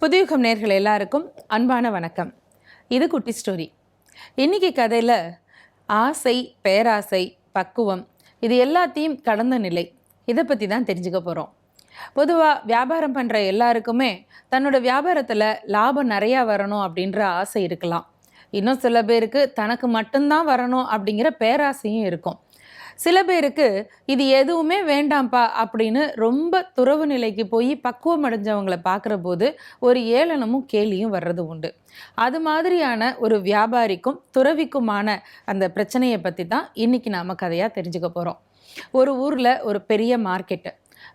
புதுயுகம் நேயர்கள் எல்லாருக்கும் அன்பான வணக்கம். இது குட்டி ஸ்டோரி. இன்னைக்கு கதையில் ஆசை, பேராசை, பக்குவம் இது எல்லாத்தையும் கடந்த நிலை, இதை பற்றி தான் தெரிஞ்சுக்க போகிறோம். பொதுவாக வியாபாரம் பண்ணுற எல்லாருக்குமே தன்னோட வியாபாரத்தில் லாபம் நிறையா வரணும் அப்படின்ற ஆசை இருக்கலாம். இன்னும் சில பேருக்கு தனக்கு மட்டும்தான் வரணும் அப்படிங்கிற பேராசையும் இருக்கும். சில பேருக்கு இது எதுவுமே வேண்டாம்ப்பா அப்படின்னு ரொம்ப துறவு நிலைக்கு போய் பக்குவம் அடைஞ்சவங்களை பார்க்குற போது ஒரு ஏளனமும் கேலியும் வர்றது உண்டு. அது மாதிரியான ஒரு வியாபாரிக்கும் துறவிக்குமான அந்த பிரச்சனையை பற்றி தான் இன்னைக்கு நாம் கதையாக தெரிஞ்சுக்க போகிறோம். ஒரு ஊரில் ஒரு பெரிய மார்க்கெட்டு.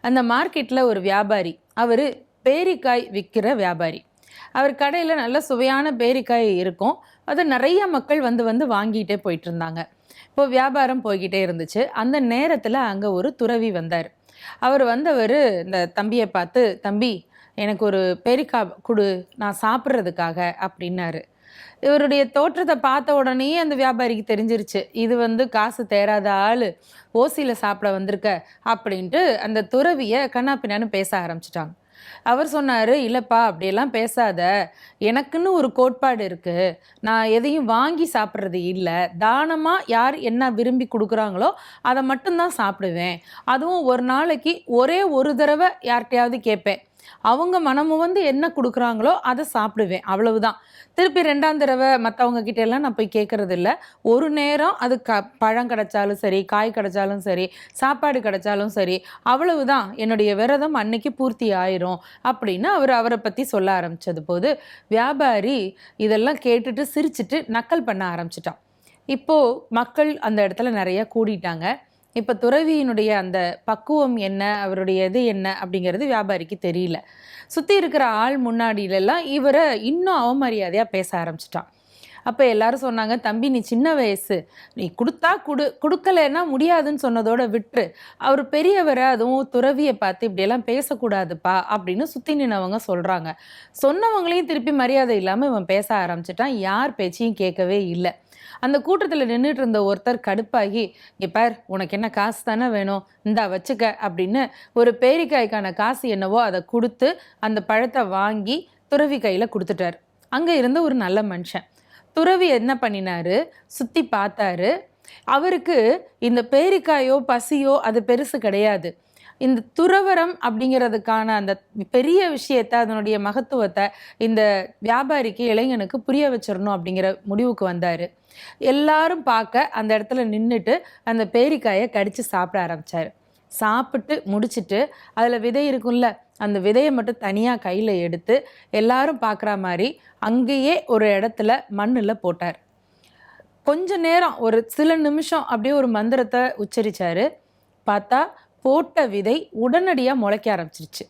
அந்த மார்க்கெட்டில் ஒரு வியாபாரி, அவர் பேரிக்காய் விற்கிற வியாபாரி. அவர் கடையில் நல்ல சுவையான பேரிக்காய் இருக்கும். அதை நிறைய மக்கள் வந்து வாங்கிட்டே போயிட்டு இருந்தாங்க. இப்போ வியாபாரம் போய்கிட்டே இருந்துச்சு. அந்த நேரத்தில் அங்கே ஒரு துறவி வந்தார். அவர் வந்தவர் இந்த தம்பியை பார்த்து, தம்பி எனக்கு ஒரு பேரிக்காய் கொடு, நான் சாப்பிட்றதுக்காக அப்படின்னாரு. இவருடைய தோற்றத்தை பார்த்த உடனே அந்த வியாபாரிக்கு தெரிஞ்சிருச்சு, இது காசு தேராத ஆள், ஓசியில் சாப்பிட வந்திருக்க அப்படின்ட்டு அந்த துறவியை கண்ணா பின்னான்னு பேச ஆரம்பிச்சிட்டாங்க. அவர் சொன்னார், இல்லைப்பா அப்படியெல்லாம் பேசாத, எனக்குன்னு ஒரு கோட்பாடு இருக்குது, நான் எதையும் வாங்கி சாப்பிட்றது இல்லை, தானமாக யார் என்ன விரும்பி கொடுக்குறாங்களோ அதை மட்டும்தான் சாப்பிடுவேன், அதுவும் ஒரு நாளைக்கு ஒரே ஒரு தடவை யார்கிட்டையாவது கேட்பேன், அவங்க மனமும் என்ன கொடுக்குறாங்களோ அதை சாப்பிடுவேன், அவ்வளவுதான். திருப்பி 2ஆம் தடவை மற்றவங்க கிட்டெல்லாம் நான் போய் கேட்கறது இல்லை. ஒரு நேரம் அது பழம் கிடைச்சாலும் சரி, காய் கிடைச்சாலும் சரி, சாப்பாடு கிடைச்சாலும் சரி, அவ்வளவுதான், என்னுடைய விரதம் அன்னைக்கு பூர்த்தி ஆயிரும் அப்படின்னு அவரை பற்றி சொல்ல ஆரம்பித்தது போது வியாபாரி இதெல்லாம் கேட்டுட்டு சிரிச்சிட்டு நக்கல் பண்ண ஆரம்பிச்சிட்டான். இப்போது மக்கள் அந்த இடத்துல நிறைய கூடிட்டாங்க. இப்போ துறவியினுடைய அந்த பக்குவம் என்ன, அவருடைய இது என்ன அப்படிங்கிறது வியாபாரிக்கு தெரியல. சுற்றி இருக்கிற ஆள் முன்னாடியிலெல்லாம் இவரை இன்னும் அவமரியாதையாக பேச ஆரம்பிச்சிட்டான். அப்போ எல்லாரும் சொன்னாங்க, தம்பி நீ சின்ன வயசு, நீ கொடுத்தா கொடுக்கலைன்னா முடியாதுன்னு சொன்னதோட விட்டுரு, அவர் பெரியவரை அதுவும் துறவியை பார்த்து இப்படியெல்லாம் பேசக்கூடாதுப்பா அப்படின்னு சுற்றி நின்னவங்க சொல்கிறாங்க. சொன்னவங்களையும் திருப்பி மரியாதை இல்லாமல் இவன் பேச ஆரம்பிச்சிட்டான். யார் பேச்சையும் கேட்கவே இல்லை. அந்த கூட்டத்தில் நின்றுட்டு இருந்த ஒருத்தர் கடுப்பாகி, இங்கே பார், உனக்கு என்ன காசு தானே வேணும், இந்தா வச்சுக்க அப்படின்னு ஒரு பேரிக்காய்க்கான காசு என்னவோ அதை கொடுத்து அந்த பழத்தை வாங்கி துறவி கையில் கொடுத்துட்டார். அங்கே இருந்த ஒரு நல்ல மனுஷன். துறவி என்ன பண்ணினாரு, சுற்றி பார்த்தாரு. அவருக்கு இந்த பேரிக்காயோ பசியோ அது பெருசு கிடையாது. இந்த துறவரம் அப்படிங்கிறதுக்கான அந்த பெரிய விஷயத்தை, அதனுடைய மகத்துவத்தை இந்த வியாபாரிக்கு, இளைஞனுக்கு புரிய வச்சிடணும் அப்படிங்கிற முடிவுக்கு வந்தார். எல்லாரும் பார்க்க அந்த இடத்துல நின்றுட்டு அந்த பேரிக்காயை கடித்து சாப்பிட ஆரம்பித்தார். சாப்பிட்டு முடிச்சுட்டு அதில் விதை இருக்கும்ல, அந்த விதையை மட்டும் தனியாக கையில் எடுத்து எல்லாரும் பார்க்குற மாதிரி அங்கேயே ஒரு இடத்துல மண்ணில் போட்டார். கொஞ்ச நேரம், ஒரு சில நிமிஷம் அப்படியே ஒரு மந்திரத்தை உச்சரித்தார். பார்த்தா போட்ட விதை உடனடியாக முளைக்க ஆரம்பிச்சிருச்சு.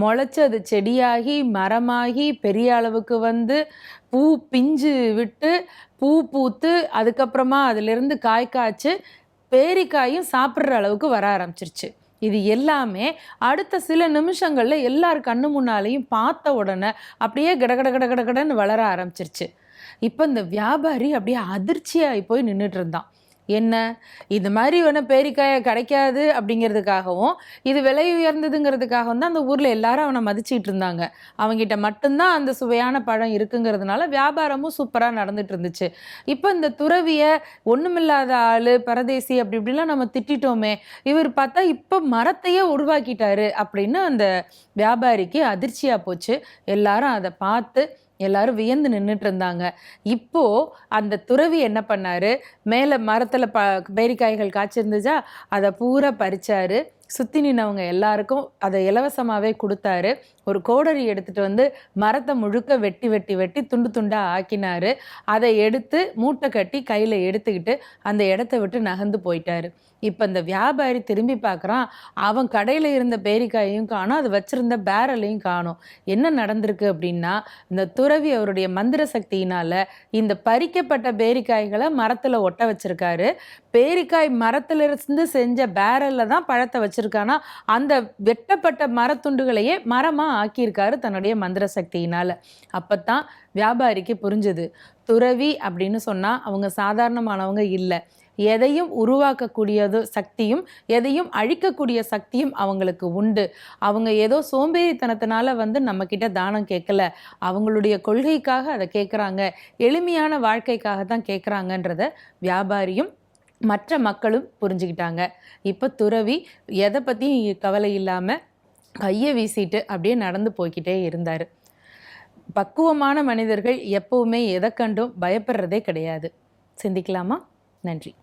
முளைச்சி அது செடியாகி மரமாகி பெரிய அளவுக்கு பூ பிஞ்சு விட்டு பூ பூத்து அதுக்கப்புறமா அதிலிருந்து காய் காய்ச்சி பேரிக்காயும் சாப்பிட்ற அளவுக்கு வர ஆரம்பிச்சிருச்சு. இது எல்லாமே அடுத்த சில நிமிஷங்களில் எல்லார் கண்ணு முன்னாலேயும் பார்த்த உடனே அப்படியே கடன்னு வளர ஆரம்பிச்சிருச்சு. இப்போ இந்த வியாபாரி அப்படியே அதிர்ச்சியாகி போய் நின்றுட்டு இருந்தான். என்ன, இது மாதிரி பேரிக்காயை கிடைக்காது அப்படிங்கிறதுக்காகவும் இது விலை உயர்ந்ததுங்கிறதுக்காகவும் தான் அந்த ஊரில் எல்லாரும் அவனை மதிச்சிட்டு இருந்தாங்க. அவங்ககிட்ட மட்டும்தான் அந்த சுவையான பழம் இருக்குங்கிறதுனால வியாபாரமும் சூப்பராக நடந்துட்டு இருந்துச்சு. இப்போ இந்த துறவியை ஒன்றுமில்லாத ஆள், பரதேசி அப்படி இப்படிலாம் நம்ம திட்டோமே, இவர் பார்த்தா இப்போ மரத்தையே உருவாக்கிட்டாரு அப்படின்னு அந்த வியாபாரிக்கு அதிர்ச்சியாக போச்சு. எல்லாரும் அதை பார்த்து எல்லாரும் வியந்து நின்றுட்டு இருந்தாங்க. இப்போ அந்த துறவி என்ன பண்ணாரு, மேலே மரத்தில் பேரிக்காய்கள் காய்ச்சிருந்துச்சா அதை பூரா பறிச்சாரு. சுற்றி நின்னவங்க எல்லாருக்கும் அதை இலவசமாகவே கொடுத்தாரு. ஒரு கோடரி எடுத்துகிட்டு மரத்தை முழுக்க வெட்டி வெட்டி வெட்டி துண்டு துண்டாக ஆக்கினார். அதை எடுத்து மூட்டை கட்டி கையில் எடுத்துக்கிட்டு அந்த இடத்த விட்டு நகர்ந்து போயிட்டாரு. இப்போ இந்த வியாபாரி திரும்பி பார்க்குறான். அவன் கடையில் இருந்த பேரிக்காயையும் காணும், அது வச்சுருந்த பேரலையும் காணும். என்ன நடந்திருக்கு அப்படின்னா, இந்த துறவி அவருடைய மந்திர சக்தியினால் இந்த பறிக்கப்பட்ட பேரிக்காய்களை மரத்தில் ஒட்ட வச்சுருக்காரு. பேரிக்காய் மரத்திலிருந்து செஞ்ச பேரலில் தான் பழத்தை வச்சுருக்கானா, அந்த வெட்டப்பட்ட மரத்துண்டுகளையே மரமாக ஆக்கியிருக்காரு தன்னுடைய மந்திர சக்தியினால். அப்போ தான் வியாபாரிக்கு புரிஞ்சுது, துறவி அப்படின்னு சொன்னால் அவங்க சாதாரணமானவங்க இல்லை, எதையும் உருவாக்கக்கூடியது சக்தியும் எதையும் அழிக்கக்கூடிய சக்தியும் அவங்களுக்கு உண்டு. அவங்க ஏதோ சோம்பேறித்தனத்தினால நம்மக்கிட்ட தானம் கேட்கல, அவங்களுடைய கொள்கைக்காக அதை கேட்குறாங்க, எளிமையான வாழ்க்கைக்காக தான் கேட்குறாங்கன்றத வியாபாரியும் மற்ற மக்களும் புரிஞ்சுக்கிட்டாங்க. இப்போ துறவி எதை பற்றியும் கவலை இல்லாமல் கையை வீசிட்டு அப்படியே நடந்து போய்கிட்டே இருந்தார். பக்குவமான மனிதர்கள் எப்பவுமே எதை கண்டும் பயப்படுறதே கிடையாது. சிந்திக்கலாமா? நன்றி.